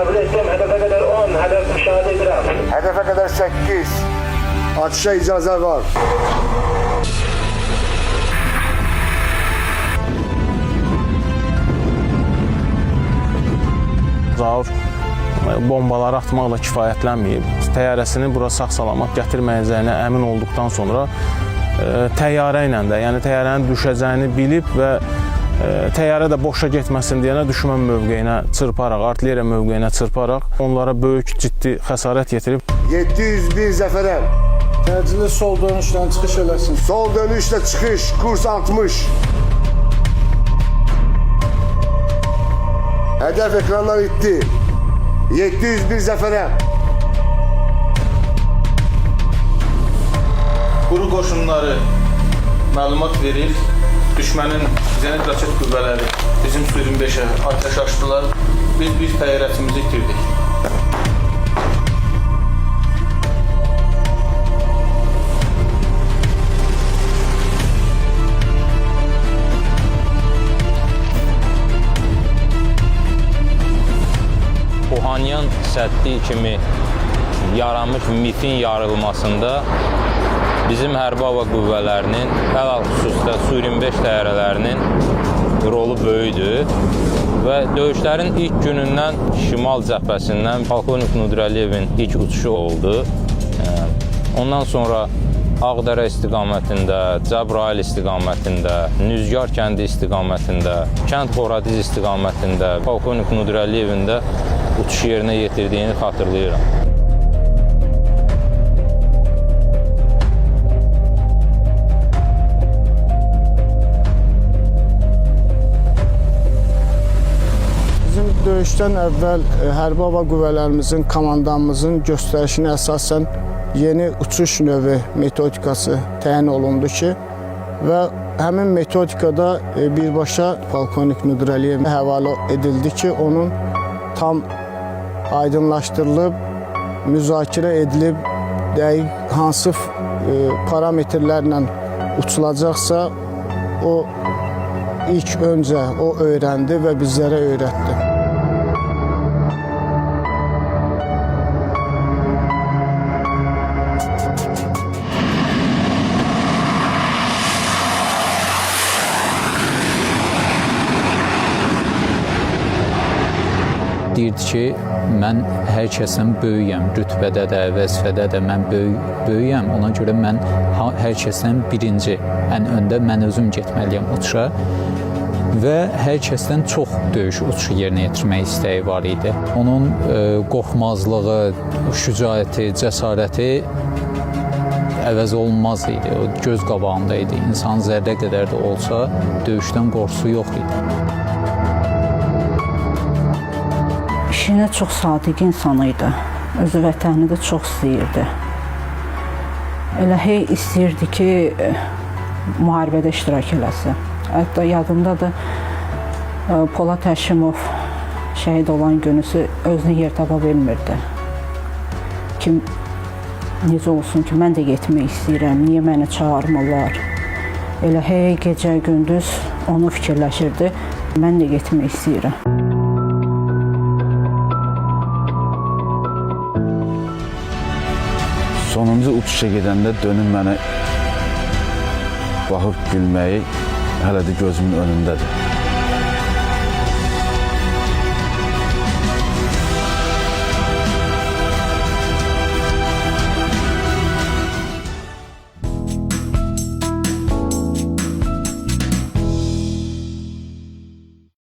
Qəbul etdim, hədəfə qədər 10, hədəf müşahidə edirəm. Hədəfə qədər 8. Atışa icazə var. Zaur bombaları atmaqla kifayətlənməyib. Təyyarəsini bura sağ-salamat gətirməyəcəyinə əmin olduqdan sonra təyyarə ilə də, yəni təyyarənin düşəcəyini bilib və təyyarə də boşa getməsin deyənə düşmən mövqeyinə çırparaq, artilleriya mövqeyinə çırparaq onlara böyük ciddi xəsarət yetirib. 701 zəfərəm. Təcili sol dönüşdən çıxış eləsin. Sol dönüşlə çıxış, kurs 60. Hədəf ekranlar itdi. 701 zəfərəm. Quru qoşunları məlumat verir. Düşmənin zenit raket qüvvələri bizim Su-25-ə atəş açdılar. Biz bir təyyarəçimizi itirdik. Ohanyan səddi kimi yaranmış mifin yarılmasında bizim hərbi hava qüvvələrinin, ələlxüsusda Su-25 təyyarələrinin rolu böyükdür və döyüşlərin ilk günündən şimal cəbhəsindən Polkovnik Nudraliyevin ilk uçuşu oldu. Ondan sonra Ağdərə istiqamətində, Cəbrayıl istiqamətində, Nüzgar kəndi istiqamətində, Kənd Horadiz istiqamətində Polkovnik Nudraliyevin də uçuş yerinə yetirdiyini xatırlayıram. Bizim döyüşdən əvvəl hərbi hava qüvvələrimizin, komandanımızın göstərişinə əsasən yeni uçuş növü metodikası təyin olundu ki, və həmin metodikada birbaşa Polkovnik Nudraliyevə həvalə edildi ki, onun tam aydınlaşdırılıb, müzakirə edilib, dəqiq hansı parametrlərlə uçulacaqsa, o ilk öncə o öyrəndi və bizlərə öyrətdi. Deyirdi ki, mən hər kəsdən böyüyəm, rütbədə də, vəzifədə də mən böyüyəm. Ona görə mən hər kəsdən birinci, ən öndə mən özüm getməliyəm uçuşa və hər kəsdən çox döyüş uçuşu yerinə yetirmək istəyi var idi. Onun qorxmazlığı, şücaəti, cəsarəti əvəz olunmaz idi, o göz qabağında idi. İnsan zərrə qədər də olsa döyüşdən qorxusu yox idi. İşinə çox sadiq insan idi. Özü vətənini də çox istəyirdi. Elə hey istəyirdi ki, müharibədə iştirak eləsin. Hətta yadımdadır, Polad Həşimov şəhid olan günüsü özünü yer tapa bilmirdi. Kim necə olsun ki, mən də getmək istəyirəm, niyə məni çağırmırlar? Elə hey gecə, gündüz onu fikirləşirdi, mən də getmək istəyirəm. Sonuncu uçuşa gedəndə dönüb mənə baxıb gülməyi hələ də gözümün önündədir.